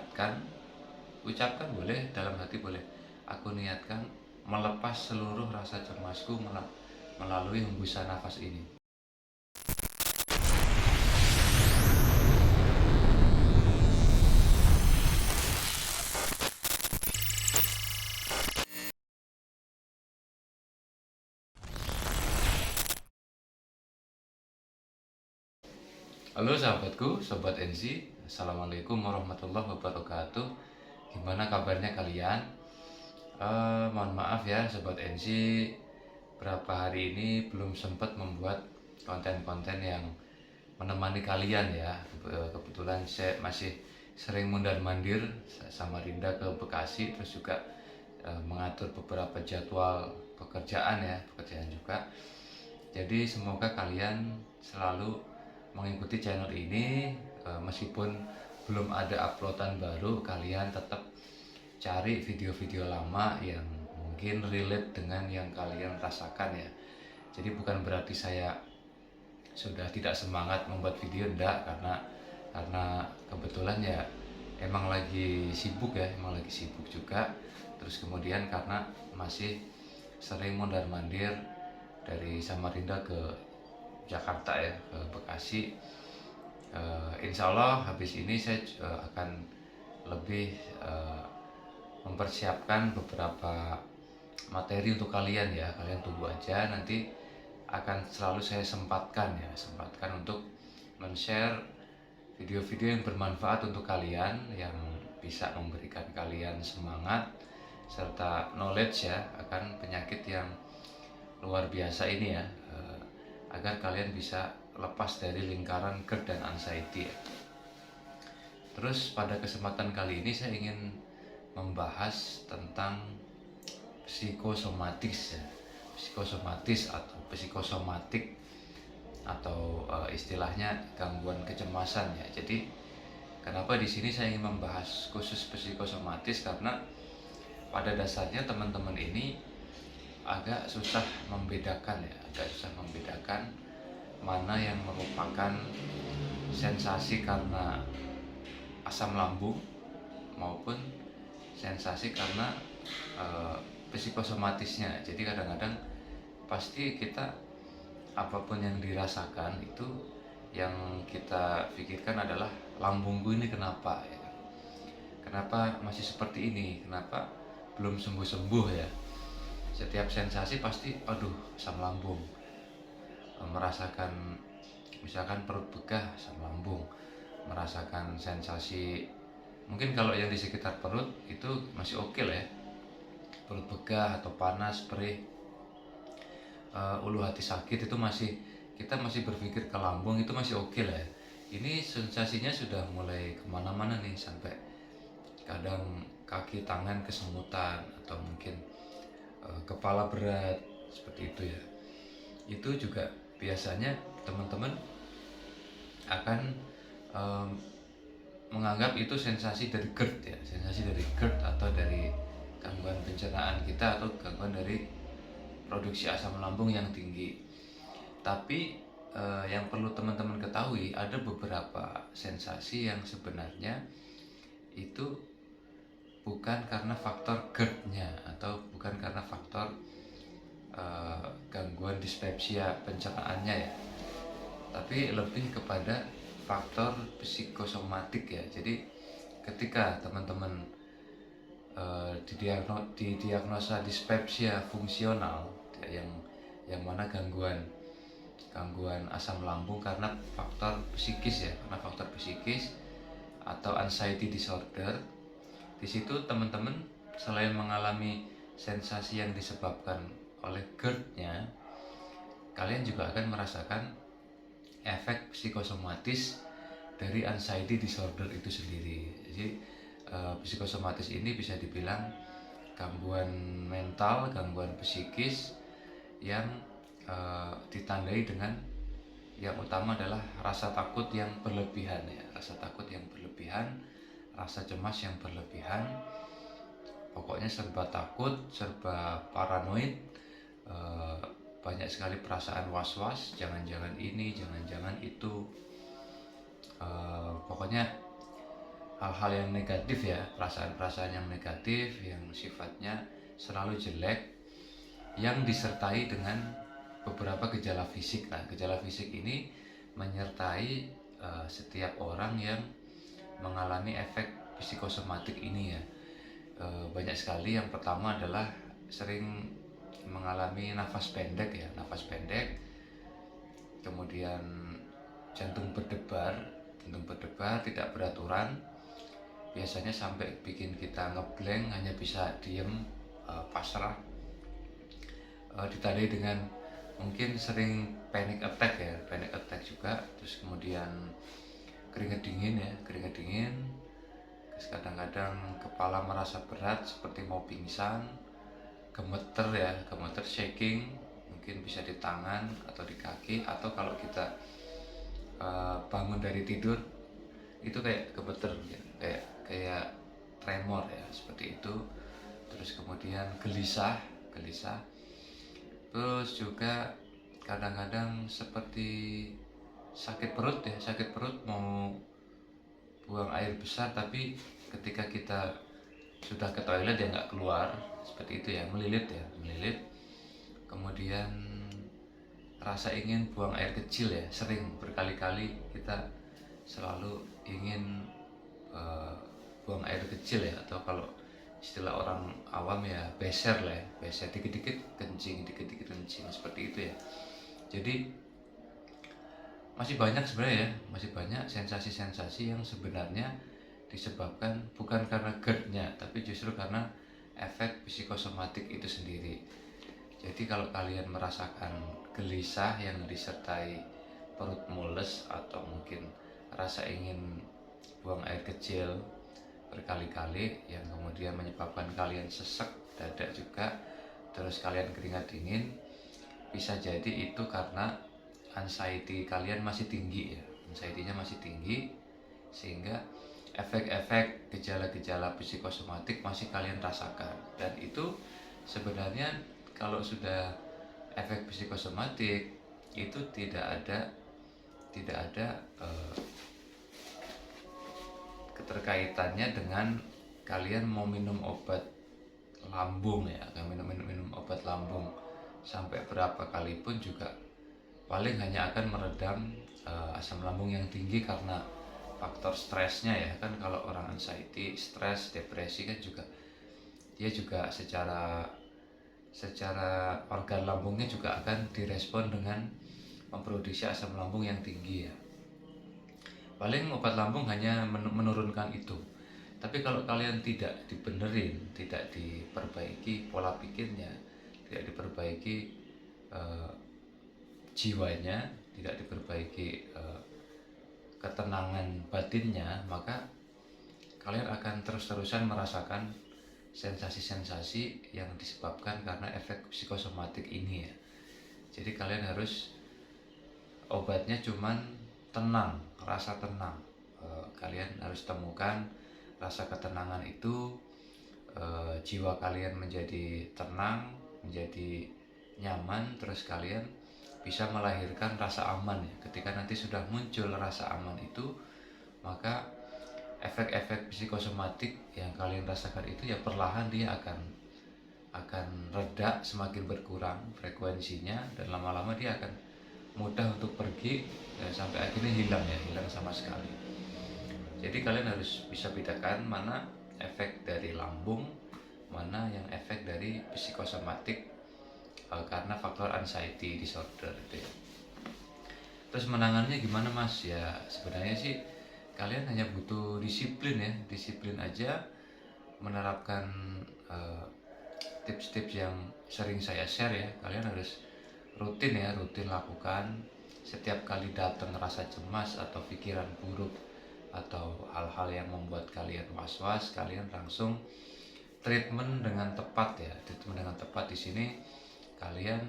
niatkan, ucapkan boleh, dalam hati boleh. Aku niatkan melepas seluruh rasa cemasku melalui hembusan nafas ini. Halo sahabatku, Sobat NC, Assalamualaikum warahmatullahi wabarakatuh. Gimana kabarnya kalian? Mohon maaf ya Sobat NC, berapa hari ini belum sempat membuat konten-konten yang menemani kalian ya. Kebetulan saya masih sering mondar-mandir sama Rinda ke Bekasi, terus juga mengatur beberapa jadwal pekerjaan ya, pekerjaan juga. Jadi semoga kalian selalu mengikuti channel ini, meskipun belum ada uploadan baru, kalian tetap cari video-video lama yang mungkin relate dengan yang kalian rasakan ya. Jadi bukan berarti saya sudah tidak semangat membuat video, enggak, karena kebetulan ya emang lagi sibuk ya, emang lagi sibuk juga. Terus kemudian karena masih sering mondar-mandir dari Samarinda ke Jakarta ya, ke Bekasi. Insya Allah habis ini saya akan lebih mempersiapkan beberapa materi untuk kalian ya. Kalian tunggu aja, nanti akan selalu saya sempatkan untuk men-share video-video yang bermanfaat untuk kalian, yang bisa memberikan kalian semangat serta knowledge ya akan penyakit yang luar biasa ini ya, agar kalian bisa lepas dari lingkaran GERD dan anxiety ya. Terus pada kesempatan kali ini saya ingin membahas tentang psikosomatis ya, psikosomatis atau psikosomatik, atau istilahnya gangguan kecemasan ya. Jadi kenapa di sini saya ingin membahas khusus psikosomatis, karena pada dasarnya teman-teman ini agak susah membedakan mana yang merupakan sensasi karena asam lambung maupun sensasi karena psikosomatisnya. Jadi kadang-kadang pasti kita apapun yang dirasakan itu yang kita pikirkan adalah lambungku ini kenapa ya, kenapa masih seperti ini, kenapa belum sembuh-sembuh ya. Setiap sensasi pasti aduh asam lambung, merasakan misalkan perut begah asam lambung, merasakan sensasi mungkin kalau yang di sekitar perut itu masih oke lah ya, perut begah atau panas, perih, ulu hati sakit, itu masih kita masih berpikir ke lambung, itu masih oke lah ya. Ini sensasinya sudah mulai kemana-mana nih, sampai kadang kaki tangan kesemutan atau mungkin kepala berat seperti itu ya. Itu juga biasanya teman-teman akan menganggap itu sensasi dari GERD ya, sensasi dari GERD atau dari gangguan pencernaan kita atau gangguan dari produksi asam lambung yang tinggi. Tapi yang perlu teman-teman ketahui, ada beberapa sensasi yang sebenarnya itu bukan karena faktor GERD-nya atau bukan karena faktor gangguan dispepsia pencernaannya ya, tapi lebih kepada faktor psikosomatik ya. Jadi ketika teman-teman didiagnosa dispepsia fungsional ya, yang mana gangguan asam lambung karena faktor psikis ya, karena faktor psikis atau anxiety disorder. Di situ teman-teman selain mengalami sensasi yang disebabkan oleh GERD-nya, kalian juga akan merasakan efek psikosomatis dari anxiety disorder itu sendiri. Jadi psikosomatis ini bisa dibilang gangguan mental, gangguan psikis yang ditandai dengan yang utama adalah rasa takut yang berlebihan ya, rasa takut yang berlebihan, rasa cemas yang berlebihan, pokoknya serba takut, serba paranoid, banyak sekali perasaan was-was, jangan-jangan ini, jangan-jangan itu, pokoknya hal-hal yang negatif ya, perasaan-perasaan yang negatif yang sifatnya selalu jelek, yang disertai dengan beberapa gejala fisik. Nah, gejala fisik ini menyertai setiap orang yang mengalami efek psikosomatik ini ya. Banyak sekali. Yang pertama adalah sering mengalami nafas pendek ya, nafas pendek, kemudian jantung berdebar tidak beraturan, biasanya sampai bikin kita ngeblank, hanya bisa diem, pasrah, ditandai dengan mungkin sering panic attack ya, panic attack juga. Terus kemudian keringat dingin, terus kadang-kadang kepala merasa berat seperti mau pingsan, gemeter shaking, mungkin bisa di tangan atau di kaki, atau kalau kita bangun dari tidur itu kayak gemeter ya, kayak tremor ya, seperti itu. Terus kemudian gelisah, terus juga kadang-kadang seperti sakit perut mau buang air besar, tapi ketika kita sudah ke toilet ya nggak keluar, seperti itu ya, melilit. Kemudian rasa ingin buang air kecil ya, sering berkali-kali kita selalu ingin buang air kecil ya, atau kalau istilah orang awam ya beser lah ya, beser, dikit-dikit kencing, seperti itu ya. Jadi masih banyak sebenarnya ya, masih banyak sensasi-sensasi yang sebenarnya disebabkan bukan karena GERD-nya, tapi justru karena efek psikosomatik itu sendiri. Jadi kalau kalian merasakan gelisah yang disertai perut mules, atau mungkin rasa ingin buang air kecil berkali-kali yang kemudian menyebabkan kalian sesek dada juga, terus kalian keringat dingin, bisa jadi itu karena anxiety kalian masih tinggi ya, anxiety-nya masih tinggi, sehingga efek-efek gejala-gejala psikosomatik masih kalian rasakan. Dan itu sebenarnya kalau sudah efek psikosomatik itu tidak ada keterkaitannya dengan kalian mau minum obat lambung ya, minum obat lambung sampai berapa kali pun juga paling hanya akan meredam asam lambung yang tinggi karena faktor stresnya ya. Kan kalau orang anxiety, stres, depresi kan juga dia juga secara organ lambungnya juga akan direspon dengan memproduksi asam lambung yang tinggi ya. Paling obat lambung hanya menurunkan itu. Tapi kalau kalian tidak dibenerin, tidak diperbaiki pola pikirnya, tidak diperbaiki jiwanya, tidak diperbaiki ketenangan batinnya, maka kalian akan terus-terusan merasakan sensasi-sensasi yang disebabkan karena efek psikosomatik ini ya. Jadi kalian harus, obatnya cuman tenang, rasa tenang. Kalian harus temukan rasa ketenangan itu, jiwa kalian menjadi tenang, menjadi nyaman, terus kalian bisa melahirkan rasa aman ya. Ketika nanti sudah muncul rasa aman itu, maka efek-efek psikosomatik yang kalian rasakan itu ya perlahan dia akan reda, semakin berkurang frekuensinya, dan lama-lama dia akan mudah untuk pergi dan sampai akhirnya hilang sama sekali. Jadi kalian harus bisa bedakan mana efek dari lambung, mana yang efek dari psikosomatik karena faktor anxiety disorder itu ya. Terus menangannya gimana Mas? Ya sebenarnya sih kalian hanya butuh disiplin aja, menerapkan tips-tips yang sering saya share ya. Kalian harus rutin lakukan. Setiap kali datang rasa cemas atau pikiran buruk atau hal-hal yang membuat kalian was-was, kalian langsung treatment dengan tepat ya. Treatment dengan tepat di sini kalian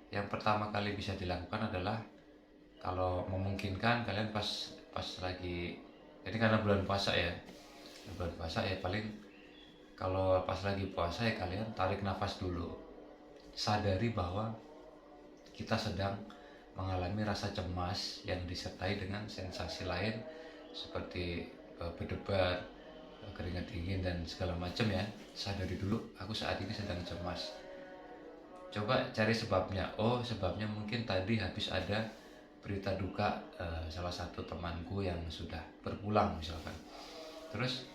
yang pertama kali bisa dilakukan adalah, kalau memungkinkan kalian pas lagi, ini karena bulan puasa ya, paling kalau pas lagi puasa ya kalian tarik nafas dulu, sadari bahwa kita sedang mengalami rasa cemas yang disertai dengan sensasi lain seperti berdebar, keringat dingin dan segala macam ya. Sadari dulu aku saat ini sedang cemas. Coba cari sebabnya. Oh, sebabnya mungkin tadi habis ada berita duka salah satu temanku yang sudah berpulang misalkan. Terus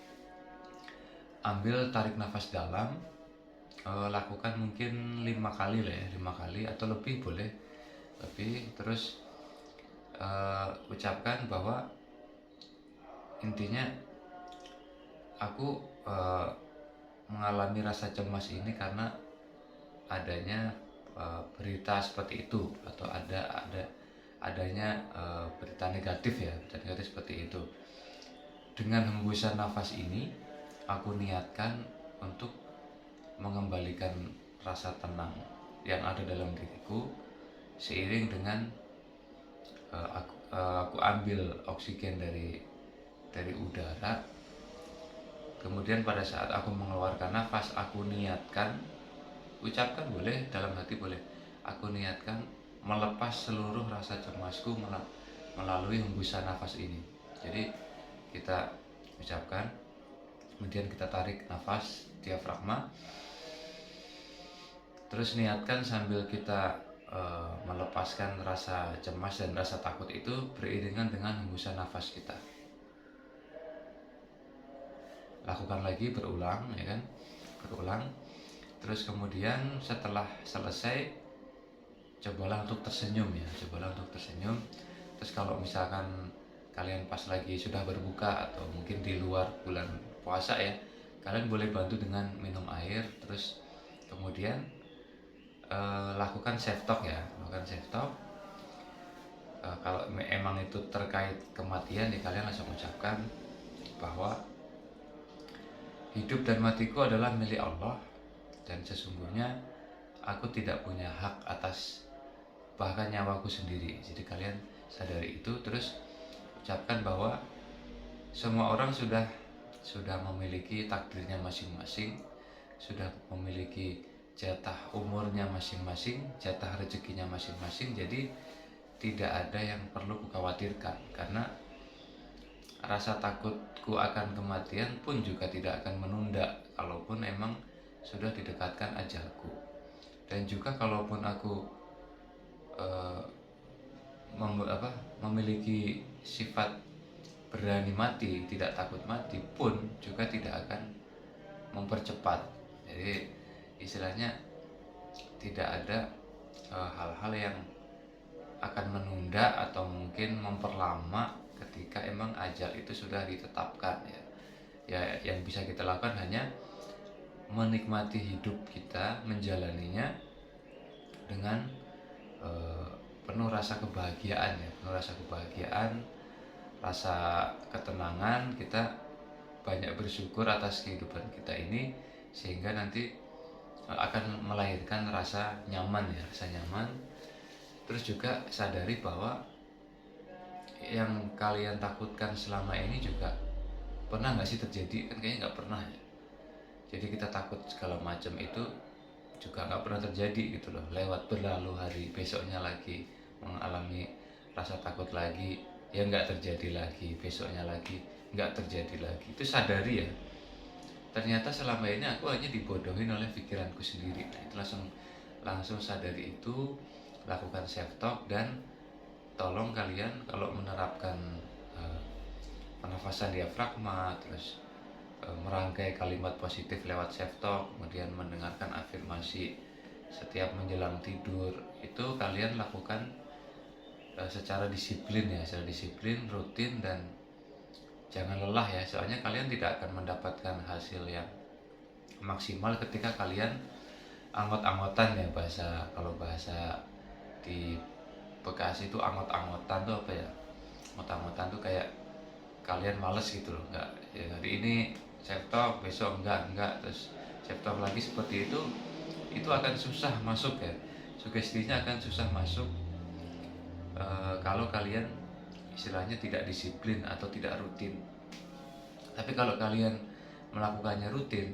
ambil tarik nafas dalam, lakukan mungkin 5 kali lah ya, 5 kali atau lebih boleh lebih. Terus ucapkan bahwa intinya aku mengalami rasa cemas ini karena adanya berita seperti itu, atau adanya berita negatif ya, berita negatif seperti itu. Dengan hembusan nafas ini aku niatkan untuk mengembalikan rasa tenang yang ada dalam diriku seiring dengan aku ambil oksigen dari udara. Kemudian pada saat aku mengeluarkan nafas, aku niatkan, ucapkan boleh, dalam hati boleh, aku niatkan melepas seluruh rasa cemasku melalui hembusan nafas ini. Jadi kita ucapkan, kemudian kita tarik nafas diafragma, terus niatkan sambil kita melepaskan rasa cemas dan rasa takut itu beriringan dengan hembusan nafas kita. Lakukan lagi berulang ya kan, berulang. Terus kemudian setelah selesai, cobalah untuk tersenyum ya, cobalah untuk tersenyum. Terus kalau misalkan kalian pas lagi sudah berbuka atau mungkin di luar bulan puasa ya, kalian boleh bantu dengan minum air. Terus kemudian lakukan self talk ya, lakukan self talk. Kalau emang itu terkait kematian ya, kalian langsung ucapkan bahwa hidup dan matiku adalah milik Allah, dan sesungguhnya aku tidak punya hak atas bahkan nyawaku sendiri. Jadi kalian sadari itu. Terus ucapkan bahwa semua orang sudah memiliki takdirnya masing-masing, sudah memiliki jatah umurnya masing-masing, jatah rezekinya masing-masing. Jadi tidak ada yang perlu kukhawatirkan, karena rasa takutku akan kematian pun juga tidak akan menunda kalaupun emang sudah didekatkan ajalku. Dan juga kalaupun aku memiliki sifat berani mati, tidak takut mati pun juga tidak akan mempercepat. Jadi istilahnya tidak ada hal-hal yang akan menunda atau mungkin memperlama ketika emang ajal itu sudah ditetapkan ya. Ya, yang bisa kita lakukan hanya menikmati hidup kita, menjalaninya dengan penuh rasa kebahagiaan ya, penuh rasa kebahagiaan, rasa ketenangan. Kita banyak bersyukur atas kehidupan kita ini, sehingga nanti akan melahirkan rasa nyaman ya, rasa nyaman. Terus juga sadari bahwa yang kalian takutkan selama ini juga pernah nggak sih terjadi? Kan kayaknya nggak pernah ya. Jadi kita takut segala macam itu juga nggak pernah terjadi gitu loh. Lewat berlalu hari, besoknya lagi mengalami rasa takut lagi, ya nggak terjadi lagi, besoknya lagi nggak terjadi lagi. Itu sadari ya. Ternyata selama ini aku hanya dibodohin oleh pikiranku sendiri. Nah, itu langsung sadari itu, lakukan self talk. Dan tolong kalian kalau menerapkan pernafasan diafragma, terus merangkai kalimat positif lewat self talk, kemudian mendengarkan afirmasi setiap menjelang tidur, itu kalian lakukan secara disiplin ya, secara disiplin, rutin, dan jangan lelah ya. Soalnya kalian tidak akan mendapatkan hasil yang maksimal ketika kalian anggot-anggotan ya, kalau bahasa di Bekasi itu anggot-anggotan tuh apa ya? Anggot-anggotan tuh kayak kalian males gitu loh, enggak ya, hari ini self talk, besok enggak, terus self talk lagi, seperti itu akan susah masuk ya, sugestinya akan susah masuk kalau kalian istilahnya tidak disiplin atau tidak rutin. Tapi kalau kalian melakukannya rutin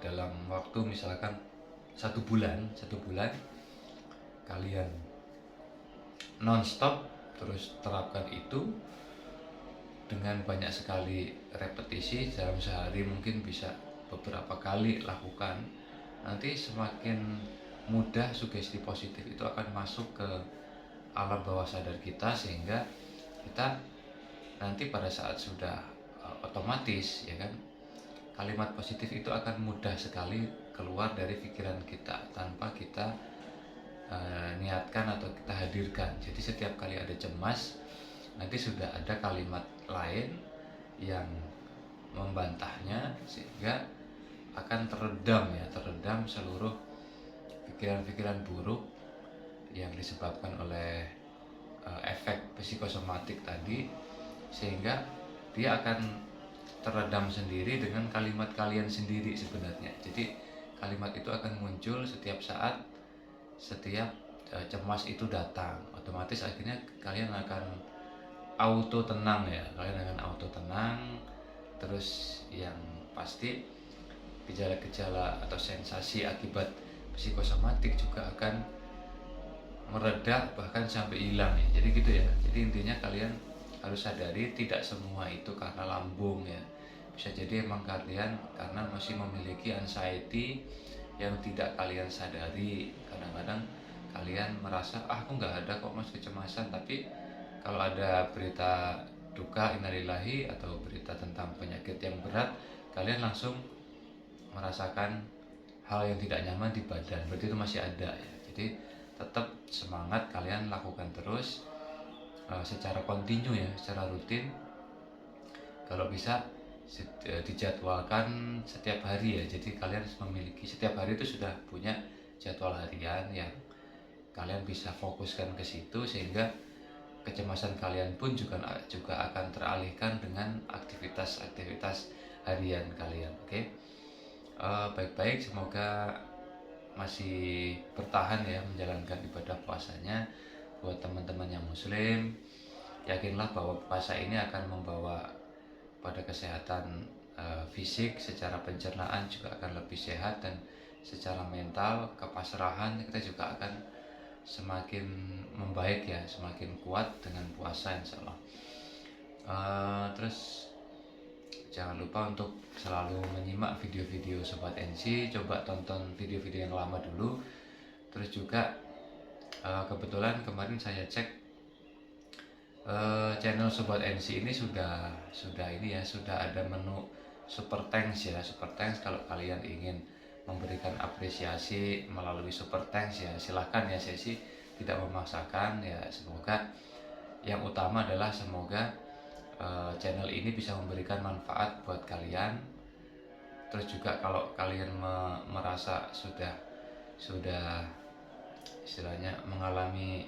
dalam waktu misalkan 1 bulan kalian non-stop terus terapkan itu dengan banyak sekali repetisi dalam sehari, mungkin bisa beberapa kali lakukan, nanti semakin mudah sugesti positif itu akan masuk ke alam bawah sadar kita, sehingga kita nanti pada saat sudah otomatis ya kan, kalimat positif itu akan mudah sekali keluar dari pikiran kita tanpa kita niatkan atau kita hadirkan. Jadi setiap kali ada cemas, nanti sudah ada kalimat lain yang membantahnya, sehingga akan teredam seluruh pikiran-pikiran buruk yang disebabkan oleh efek psikosomatik tadi, sehingga dia akan teredam sendiri dengan kalimat kalian sendiri sebenarnya. Jadi kalimat itu akan muncul setiap saat, setiap cemas itu datang, otomatis akhirnya kalian akan auto tenang ya, kalian akan auto tenang. Terus yang pasti gejala-gejala atau sensasi akibat psikosomatik juga akan mereda, bahkan sampai hilang ya. Jadi gitu ya. Jadi intinya kalian harus sadari tidak semua itu karena lambung ya. Bisa jadi emang kalian karena masih memiliki anxiety yang tidak kalian sadari. Kadang-kadang kalian merasa aku nggak ada kok mas kecemasan, tapi kalau ada berita duka innalillahi atau berita tentang penyakit yang berat, kalian langsung merasakan hal yang tidak nyaman di badan, berarti itu masih ada ya. Jadi tetap semangat, kalian lakukan terus secara kontinu ya, secara rutin. Kalau bisa dijadwalkan setiap hari ya. Jadi kalian memiliki setiap hari itu sudah punya jadwal harian yang kalian bisa fokuskan ke situ, sehingga kecemasan kalian pun juga akan teralihkan dengan aktivitas-aktivitas harian kalian. Oke. Baik-baik, semoga masih bertahan ya menjalankan ibadah puasanya. Buat teman-teman yang muslim, yakinlah bahwa puasa ini akan membawa pada kesehatan fisik, secara pencernaan juga akan lebih sehat, dan secara mental, kepasrahan kita juga akan semakin membaik ya, semakin kuat dengan puasa insyaallah. Terus jangan lupa untuk selalu menyimak video-video Sobat NC. Coba tonton video-video yang lama dulu. Terus juga kebetulan kemarin saya cek channel Sobat NC ini sudah ini ya, sudah ada menu super thanks ya. Super thanks, kalau kalian ingin memberikan apresiasi melalui super thanks ya silahkan ya, saya sih tidak memaksakan ya. Semoga yang utama adalah semoga channel ini bisa memberikan manfaat buat kalian. Terus juga kalau kalian merasa sudah istilahnya mengalami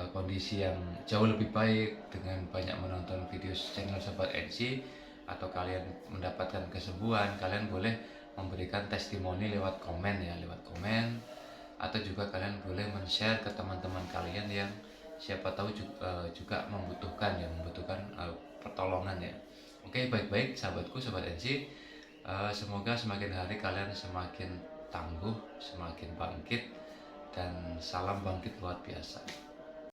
kondisi yang jauh lebih baik dengan banyak menonton video channel Sobat NC, atau kalian mendapatkan kesembuhan, kalian boleh memberikan testimoni lewat komen ya, lewat komen. Atau juga kalian boleh men-share ke teman-teman kalian yang siapa tahu juga membutuhkan pertolongan ya. Oke, baik-baik sahabatku Sobat NC, semoga semakin hari kalian semakin tangguh, semakin bangkit, dan salam bangkit luar biasa.